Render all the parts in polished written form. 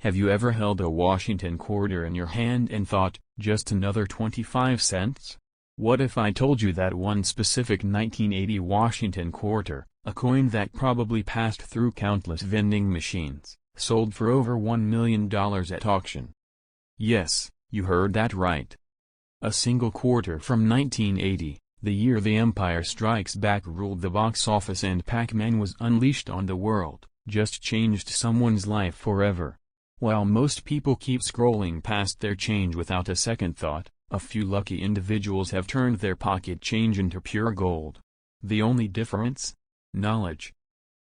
Have you ever held a Washington quarter in your hand and thought, just another 25 cents? What if I told you that one specific 1980 Washington quarter, a coin that probably passed through countless vending machines, sold for over $1 million at auction? Yes, you heard that right. A single quarter from 1980, the year The Empire Strikes Back ruled the box office and Pac-Man was unleashed on the world, just changed someone's life forever. While most people keep scrolling past their change without a second thought, a few lucky individuals have turned their pocket change into pure gold. The only difference? Knowledge.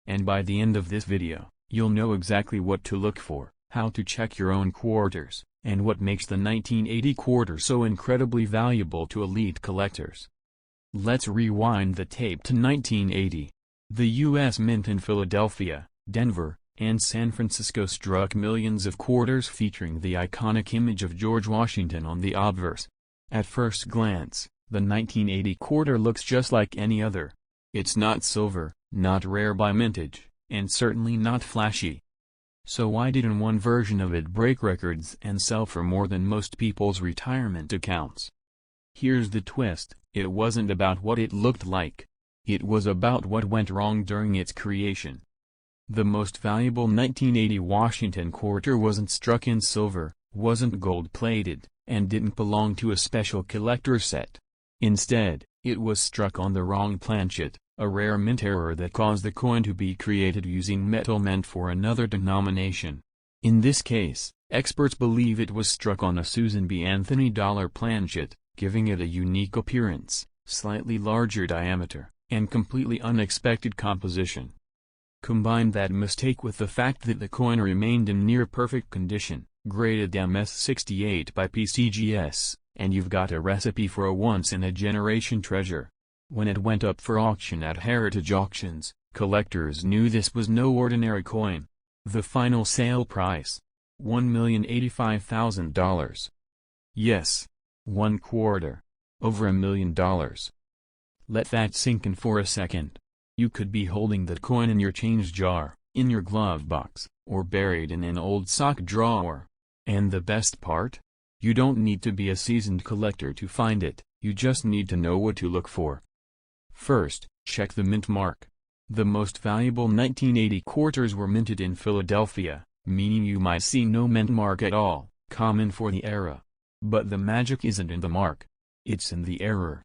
And by the end of this video, you'll know exactly what to look for, how to check your own quarters, and what makes the 1980 quarter so incredibly valuable to elite collectors. Let's rewind the tape to 1980. The U.S. Mint in Philadelphia, Denver, and San Francisco struck millions of quarters featuring the iconic image of George Washington on the obverse. At first glance, the 1980 quarter looks just like any other. It's not silver, not rare by mintage, and certainly not flashy. So why didn't one version of it break records and sell for more than most people's retirement accounts? Here's the twist, it wasn't about what it looked like. It was about what went wrong during its creation. The most valuable 1980 Washington quarter wasn't struck in silver, wasn't gold-plated, and didn't belong to a special collector's set. Instead, it was struck on the wrong planchet, a rare mint error that caused the coin to be created using metal meant for another denomination. In this case, experts believe it was struck on a Susan B. Anthony dollar planchet, giving it a unique appearance, slightly larger diameter, and completely unexpected composition. Combine that mistake with the fact that the coin remained in near-perfect condition, graded MS68 by PCGS, and you've got a recipe for a once-in-a-generation treasure. When it went up for auction at Heritage Auctions, collectors knew this was no ordinary coin. The final sale price? $1,085,000. Yes. One quarter. Over $1 million. Let that sink in for a second. You could be holding that coin in your change jar, in your glove box, or buried in an old sock drawer. And the best part? You don't need to be a seasoned collector to find it, you just need to know what to look for. First, check the mint mark. The most valuable 1980 quarters were minted in Philadelphia, meaning you might see no mint mark at all, common for the era. But the magic isn't in the mark. It's in the error.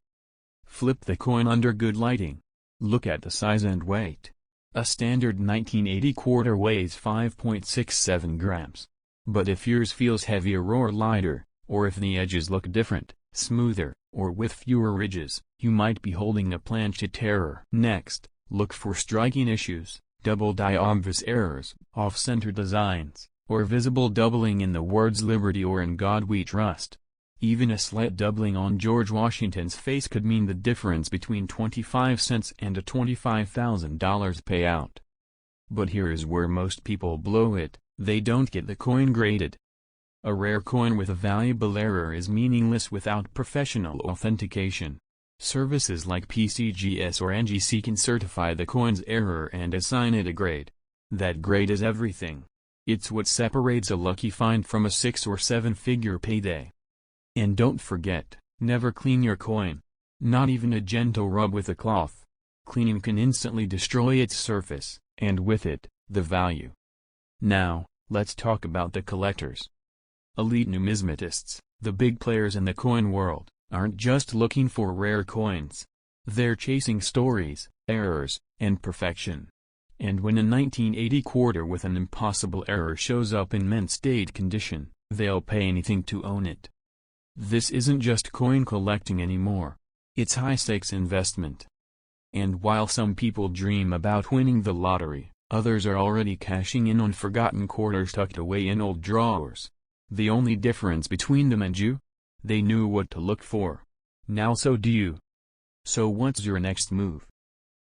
Flip the coin under good lighting. Look at the size and weight. A standard 1980 quarter weighs 5.67 grams. But if yours feels heavier or lighter, or if the edges look different, smoother, or with fewer ridges, you might be holding a planchet error. Next, look for striking issues, double-die obvious errors, off-center designs, or visible doubling in the words Liberty or In God We Trust. Even a slight doubling on George Washington's face could mean the difference between 25 cents and a $25,000 payout. But here is where most people blow it, they don't get the coin graded. A rare coin with a valuable error is meaningless without professional authentication. Services like PCGS or NGC can certify the coin's error and assign it a grade. That grade is everything. It's what separates a lucky find from a 6- or 7-figure payday. And don't forget, never clean your coin. Not even a gentle rub with a cloth. Cleaning can instantly destroy its surface, and with it, the value. Now, let's talk about the collectors. Elite numismatists, the big players in the coin world, aren't just looking for rare coins. They're chasing stories, errors, and perfection. And when a 1980 quarter with an impossible error shows up in mint state condition, they'll pay anything to own it. This isn't just coin collecting anymore. It's high-stakes investment. And while some people dream about winning the lottery, others are already cashing in on forgotten quarters tucked away in old drawers. The only difference between them and you? They knew what to look for. Now so do you. So what's your next move?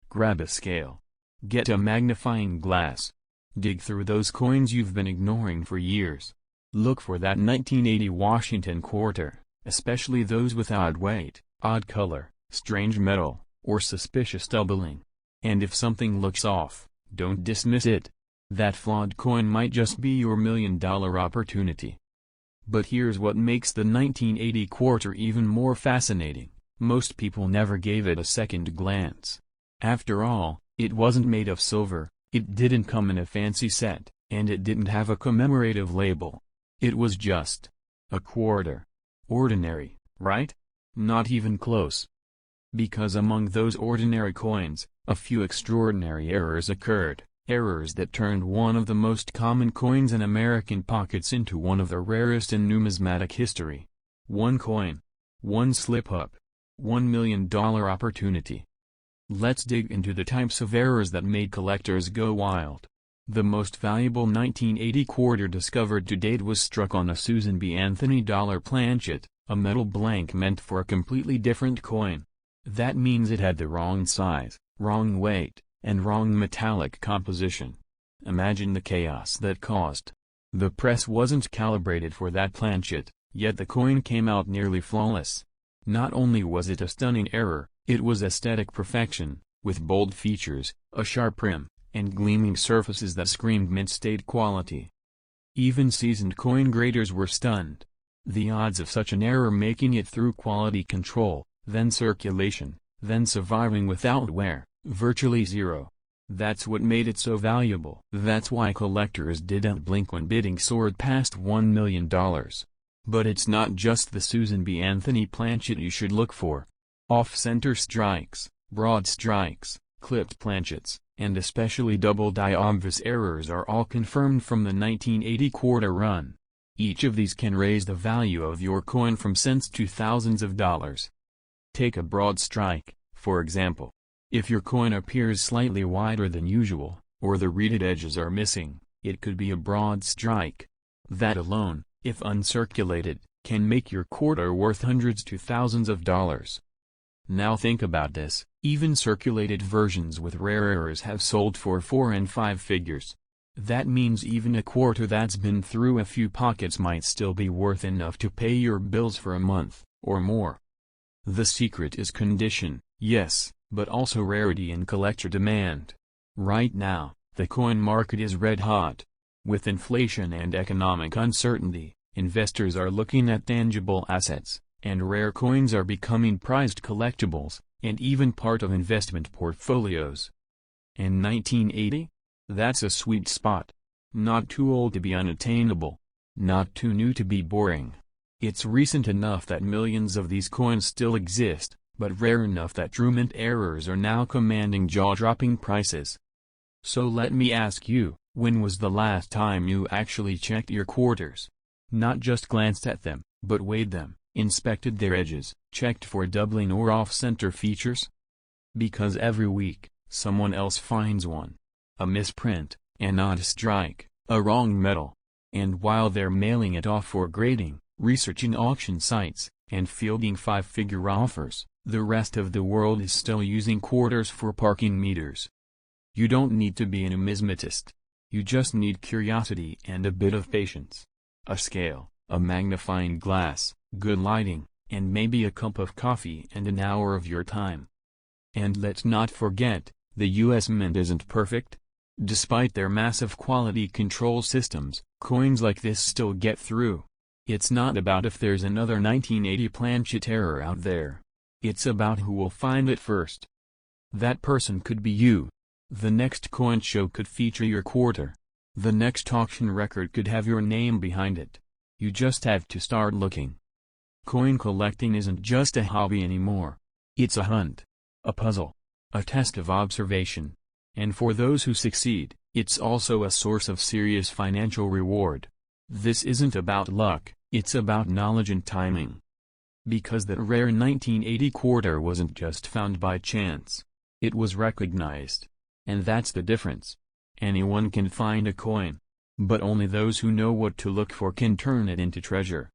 Grab a scale. Get a magnifying glass. Dig through those coins you've been ignoring for years. Look for that 1980 Washington quarter, especially those with odd weight, odd color, strange metal, or suspicious doubling. And if something looks off, don't dismiss it. That flawed coin might just be your million-dollar opportunity. But here's what makes the 1980 quarter even more fascinating. Most people never gave it a second glance. After all, it wasn't made of silver, it didn't come in a fancy set, and it didn't have a commemorative label. It was just a quarter. Ordinary, right? Not even close. Because among those ordinary coins, a few extraordinary errors occurred, errors that turned one of the most common coins in American pockets into one of the rarest in numismatic history. One coin. One slip-up. $1 million opportunity. Let's dig into the types of errors that made collectors go wild. The most valuable 1980 quarter discovered to date was struck on a Susan B. Anthony dollar planchet, a metal blank meant for a completely different coin. That means it had the wrong size, wrong weight, and wrong metallic composition. Imagine the chaos that caused. The press wasn't calibrated for that planchet, yet the coin came out nearly flawless. Not only was it a stunning error, it was aesthetic perfection, with bold features, a sharp rim, and gleaming surfaces that screamed mint-state quality. Even seasoned coin graders were stunned. The odds of such an error making it through quality control, then circulation, then surviving without wear, virtually zero. That's what made it so valuable. That's why collectors didn't blink when bidding soared past $1 million. But it's not just the Susan B. Anthony planchet you should look for. Off-center strikes, broad strikes, clipped planchets, and especially double-die obvious errors are all confirmed from the 1980 quarter run. Each of these can raise the value of your coin from cents to thousands of dollars. Take a broad strike, for example. If your coin appears slightly wider than usual, or the reeded edges are missing, it could be a broad strike. That alone, if uncirculated, can make your quarter worth hundreds to thousands of dollars. Now think about this, even circulated versions with rare errors have sold for 4 and 5 figures. That means even a quarter that's been through a few pockets might still be worth enough to pay your bills for a month, or more. The secret is condition, yes, but also rarity and collector demand. Right now, the coin market is red hot. With inflation and economic uncertainty, investors are looking at tangible assets, and rare coins are becoming prized collectibles, and even part of investment portfolios. And 1980? That's a sweet spot. Not too old to be unattainable. Not too new to be boring. It's recent enough that millions of these coins still exist, but rare enough that true mint errors are now commanding jaw-dropping prices. So let me ask you, when was the last time you actually checked your quarters? Not just glanced at them, but weighed them, inspected their edges, checked for doubling or off-center features? Because every week, someone else finds one. A misprint, an odd strike, a wrong metal. And while they're mailing it off for grading, researching auction sites, and fielding 5-figure offers, the rest of the world is still using quarters for parking meters. You don't need to be a numismatist. You just need curiosity and a bit of patience. A scale, a magnifying glass, good lighting, and maybe a cup of coffee and an hour of your time. And let's not forget, the US Mint isn't perfect. Despite their massive quality control systems, coins like this still get through. It's not about if there's another 1980 planchet error out there. It's about who will find it first. That person could be you. The next coin show could feature your quarter. The next auction record could have your name behind it. You just have to start looking. Coin collecting isn't just a hobby anymore. It's a hunt. A puzzle. A test of observation. And for those who succeed, it's also a source of serious financial reward. This isn't about luck, it's about knowledge and timing. Because that rare 1980 quarter wasn't just found by chance. It was recognized. And that's the difference. Anyone can find a coin. But only those who know what to look for can turn it into treasure.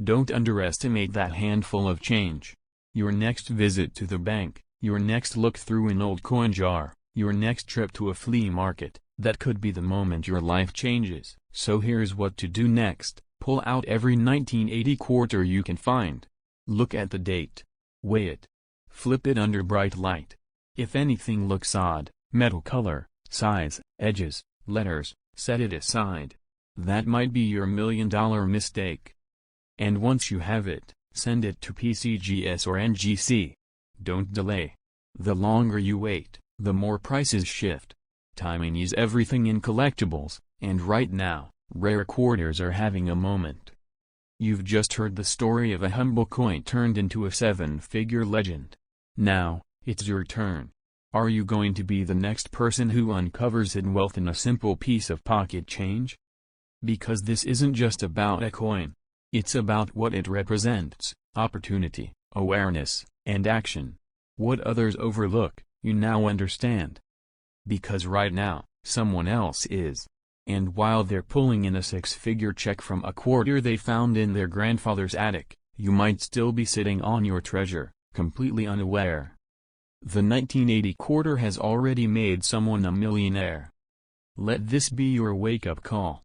Don't underestimate that handful of change. Your next visit to the bank, your next look through an old coin jar, your next trip to a flea market, that could be the moment your life changes. So here's what to do next. Pull out every 1980 quarter you can find. Look at the date. Weigh it. Flip it under bright light. If anything looks odd, metal color, size, edges, letters, set it aside. That might be your $1 million mistake. And once you have it, send it to PCGS or NGC. Don't delay. The longer you wait, the more prices shift. Timing is everything in collectibles, and right now, rare quarters are having a moment. You've just heard the story of a humble coin turned into a 7-figure legend. Now, it's your turn. Are you going to be the next person who uncovers hidden wealth in a simple piece of pocket change? Because this isn't just about a coin. It's about what it represents: opportunity, awareness, and action. What others overlook, you now understand. Because right now, someone else is. And while they're pulling in a 6-figure check from a quarter they found in their grandfather's attic, you might still be sitting on your treasure, completely unaware. The 1980 quarter has already made someone a millionaire. Let this be your wake-up call.